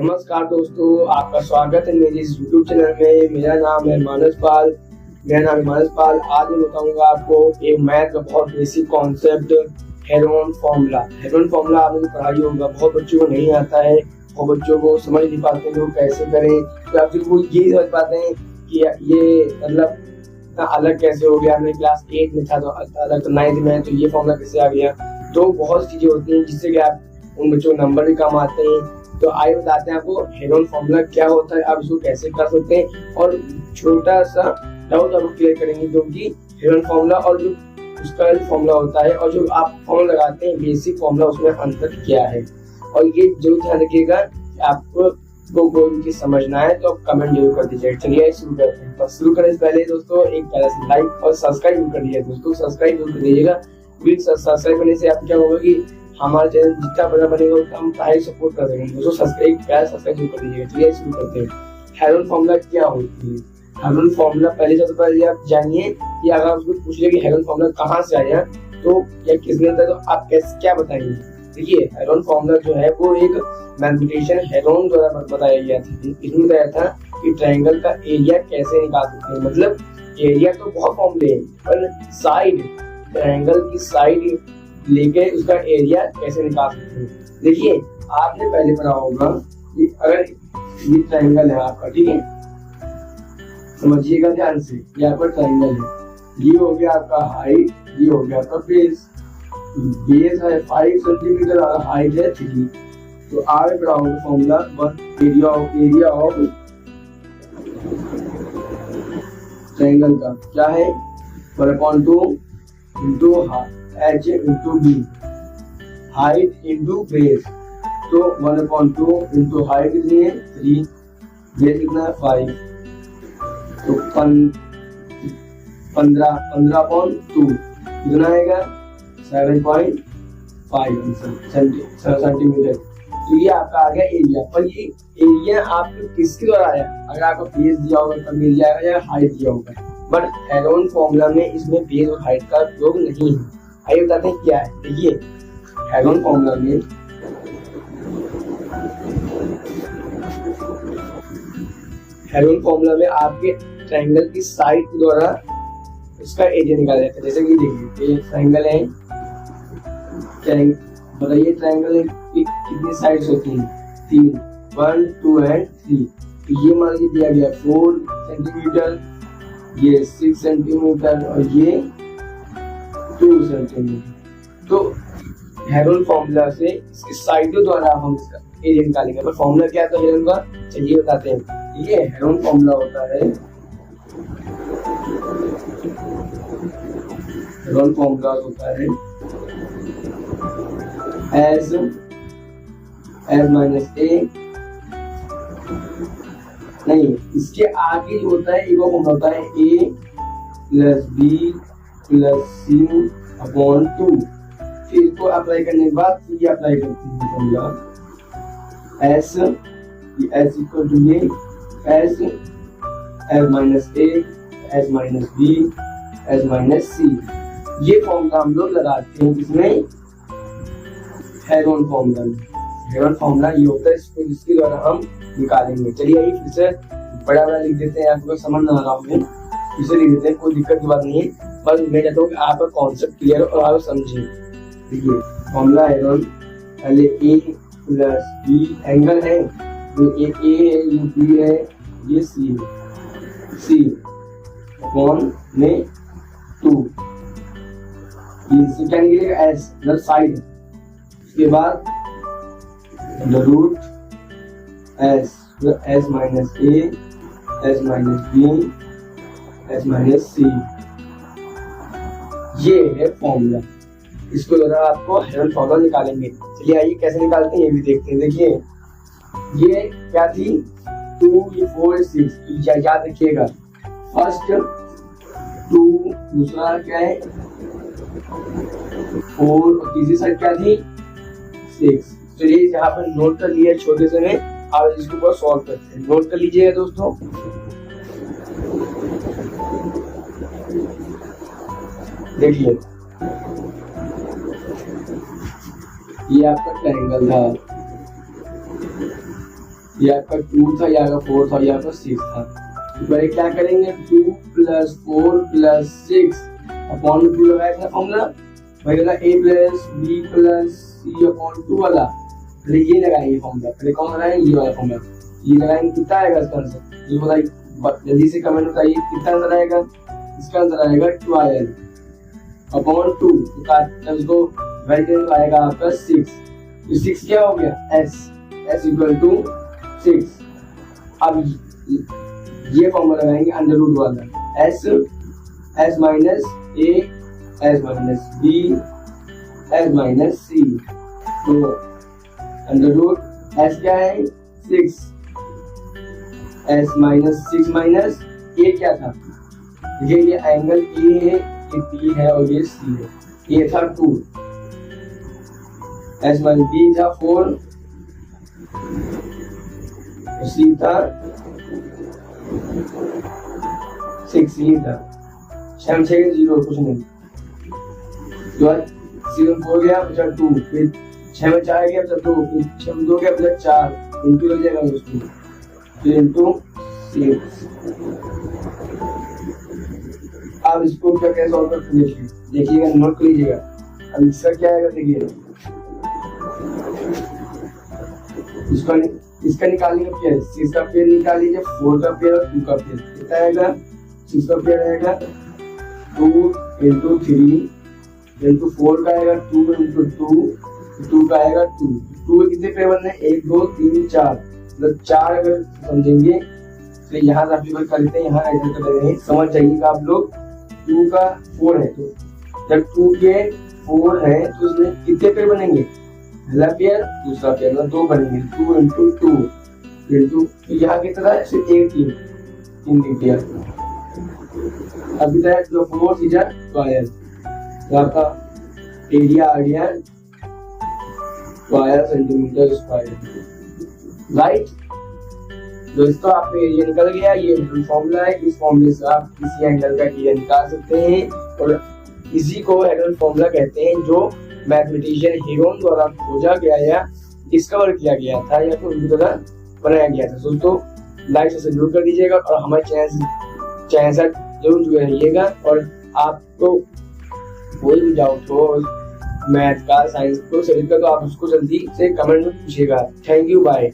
नमस्कार दोस्तों, आपका स्वागत है मेरे इस YouTube चैनल में। मेरा नाम है मानस पाल। आज मैं बताऊंगा आपको एक मैथ का बहुत basic concept, Heron formula. Heron formula आपने पढ़ाई होगा, बहुत बच्चों को नहीं आता है और बच्चों को समझ नहीं पाते लोग कैसे करें। तो आप वो ये समझ पाते हैं कि ये मतलब अलग कैसे हो गया। हमने क्लास 8 में था तो अलग, तो 9th में है तो ये फॉर्मूला कैसे आ गया। तो बहुत सी चीजें होती हैं जिससे कि आप उन बच्चों को नंबर भी कम आते हैं। तो आइए बताते हैं आपको हेरोन फॉर्मूला क्या होता है, आप इसको कैसे कर सकते हैं और छोटा सा डाउट आपको क्लियर करेंगे जो कि हेरोन फॉर्मूला और जो उसका फॉर्मूला होता है और जो आप फॉर्मूला लगाते हैं बेसिक फॉर्मूला, उसमें अंतर क्या है। और ये जरूर ध्यान रखिएगा आपको कोई भी चीज समझना है तो आप कमेंट जरूर कर दीजिए। चलिए शुरू करते हैं। तो शुरू करने से पहले दोस्तों एक प्यारा सा लाइक और सब्सक्राइब जरूर कर दीजिए। दोस्तों सब्सक्राइब जरूर कर दीजिएगा। सब्सक्राइब करने से आप क्या होगा कि हमारा चैनल जितना बड़ा बनेगा उतना हम पढ़ाई सपोर्ट कर देंगे। दोस्तों सब्सक्राइब जरूर कर दीजिएगा। चलिए शुरू करते हैं। हेरोन फॉर्मूला क्या होती है। हेरोन फॉर्मूला पहले सबसे पहले आप जानिए कि अगर उसको पूछ ले कि हेरोन फॉर्मूला कहाँ से आया तो या किसने बताया तो आप कैसे क्या बताएंगे। देखिए हेरोन फॉर्मूला जो है वो एक मैथमेटिशियन हेरोन द्वारा बताया गया था। इसमें बताया था कि ट्रायंगल का एरिया कैसे निकाल सकते हैं। मतलब एरिया तो बहुत फॉर्मूले हैं पर साइड, ट्रायंगल की साइड लेके उसका एरिया कैसे निकाल सकते हैं। देखिए आपने पहले पढ़ा होगा कि अगर ये ट्रायंगल है आपका, ठीक है, समझिएगा ध्यान से। यहाँ पर ट्रायंगल है, ये हो गया आपका हाइट, ये हो गया आपका बेस। बेस है 5 सेंटीमीटर और हाइट है 3। तो आगे पढ़ा होगा फॉर्मूला एरिया ऑफ ट्रायंगल का क्या है 1/2 into h into b, height into base. तो 1/2 इंटू हाइट कितनी है 3, बेस कितना है 5, तो 15/2 कितना आएगा 7.5 सेंटीमीटर। तो ये आपका आ गया एरिया। पर ये एरिया आपको किसके द्वारा आया, अगर आपको बेस दिया होगा तब मिल जाएगा या हाइट दिया होगा। बट हेरोन फॉर्मूला में इसमें बेस और हाइट का उपयोग नहीं है। आइए बताते हैं क्या है। देखिए हेरोन फॉर्मूला में आपके ट्रायंगल की साइड के द्वारा उसका एरिया निकाला जाता है। जैसे कि देखिए ये ट्रायंगल है, बताइए ट्रायंगल की कितनी साइड्स होती हैं 3, 1, 2 एंड 3। तो ये मान लीजिए दिया गया 4 सेंटीमीटर, ये 6 सेंटीमीटर और ये 2 सेंटीमीटर। तो हेरोन फॉर्मूला से इसकी साइडों द्वारा हम इसका एरिया निकालेंगे। पर फॉर्मूला क्या है तो हेरोन का, चलिए बताते हैं। ये हेरोन फॉर्मूला होता है, हेरोन फॉर्मूला होता है as माइनस a, नहीं इसके आगे जो होता है एक फॉर्मूला होता है a plus b plus c upon 2। फिर इसको अप्लाई करने के बाद ये अप्लाई करते हैं फॉर्मूला s इक्वल टू ये s minus a, s minus b, s minus c। ये फॉर्मूला हम लोग लगाते हैं इसमें हेरोन फॉर्मूला में। हेरोन फॉर्मूला ये होता है इसको जिसके द्वारा हम निकालेंगे। चलिए आइए फिर से बड़ा लिख देते हैं। आपको समझ ना आ रहा होगा फिर से लिख देते हैं, कोई दिक्कत की बात नहीं है। बस मैं चाहता हूँ कि आपका कॉन्सेप्ट क्लियर और आप समझिए। देखिए फॉर्मूला हेरोन, पहले a प्लस b एंगल है, जो एक a है, ये b है, ये c है, c अपॉन में 2, ये क्या निकलेगा s मतलब साइड। उसके बाद root s minus a, s minus b, s minus c। ये है फॉर्मूला। इसको द्वारा आपको हेरोन फॉर्मूला निकालेंगे। चलिए आइए कैसे निकालते हैं ये भी देखते हैं। देखिए ये क्या थी 2, 4, 6। याद रखिएगा फर्स्ट 2, दूसरा क्या है 4 और तीसरी साइड क्या थी 6। तो ये यहाँ पर नोट कर लिया छोटे से में। अब इसको पूरा सॉल्व करते हैं। नोट कर लीजिएगा दोस्तों। देखिए ये आपका ट्रायंगल था, ये आपका 2 था, ये आपका 4 था, ये आपका 6 था। तो पहले क्या करेंगे, 2 + 4 + 6 अपॉन 2 लगाया था फॉर्मूला, वही वाला a + b + c अपॉन 2 वाला, पहले ये लगाएंगे फॉर्मूला। पहले कौन लगाएंगे, ये वाला फॉर्मूला, ये लगाएंगे। कितना आएगा इसका आंसर, ये बताइए जल्दी से कमेंट बताइए कितना आंसर आएगा। इसका आंसर आएगा 12 अपॉन 2, तो इसको वैल्यू करेंगे आएगा आपका 6। तो 6 क्या हो गया, s = 6। अब ये फॉर्मूला लगाएंगे अंडर रूट वाला, s - a s - b s - c। तो अंडर रूट s क्या है, 6, s - 6 माइनस a क्या था, ये एंगल a है, ये b है और ये c है। ये था 2, s - b था 4, c था 6, ये था 6 6 0 कुछ नहीं। तो 6 में 4 गया बचा 2, फिर 6 में 4 गया बचा 2, फिर 6 में 2 गया बचा 4, इंटू लग जाएगा दोस्तों, फिर इंटू 6। अब इसको क्या कैसे सॉल्व करते हैं देखिएगा, नोट कर लीजिएगा। अब इसका क्या आएगा देखिए, इसका निकालेंगे पेयर, 6 का पेयर निकाल लीजिए, 4 का पेयर और 2 का पेयर। कितना आएगा, 6 का पेयर आएगा 2 × 3 × 4 का आएगा 2 × 2, 2 का आएगा 2। 2 कितने पेयर बनने हैं, 1 2 3 4, मतलब 4 अगर समझेंगे तो यहाँ से करते हैं, यहाँ ऐसे कर रहे हैं, समझ जाइएगा आप लोग। 2 का 4 है, तो जब 2 के 4 है तो इसमें कितने पेयर बनेंगे, पहला पेयर दूसरा पेयर, मतलब 2 बनेंगे, 2 × 2 इंटू, तो यहाँ कितना है, सिर्फ 1 3 पेयर। अभी तक जो 4 चीज़ा स्क्वायर, तो आपका एरिया आ गया 12 सेंटीमीटर स्क्वायर, राइट। दोस्तों आपका एरिया निकल गया, ये फॉर्मूला है, इस फॉर्मूले से आप किसी एंगल का एरिया निकाल सकते हैं, और इसी को हेरोन फॉर्मूला कहते हैं, जो मैथमेटिशियन हेरोन द्वारा खोजा गया या डिस्कवर किया गया था, या फिर उनके द्वारा बनाया गया था। दोस्तों लाइक से जरूर कर दीजिएगा, और हमारे चैनल से जरूर जुड़े रहिएगा। और आपको कोई भी डाउट हो मैथ का, साइंस को से रिलेटेड, तो आप उसको जल्दी से कमेंट में पूछिएगा। Thank you, bye.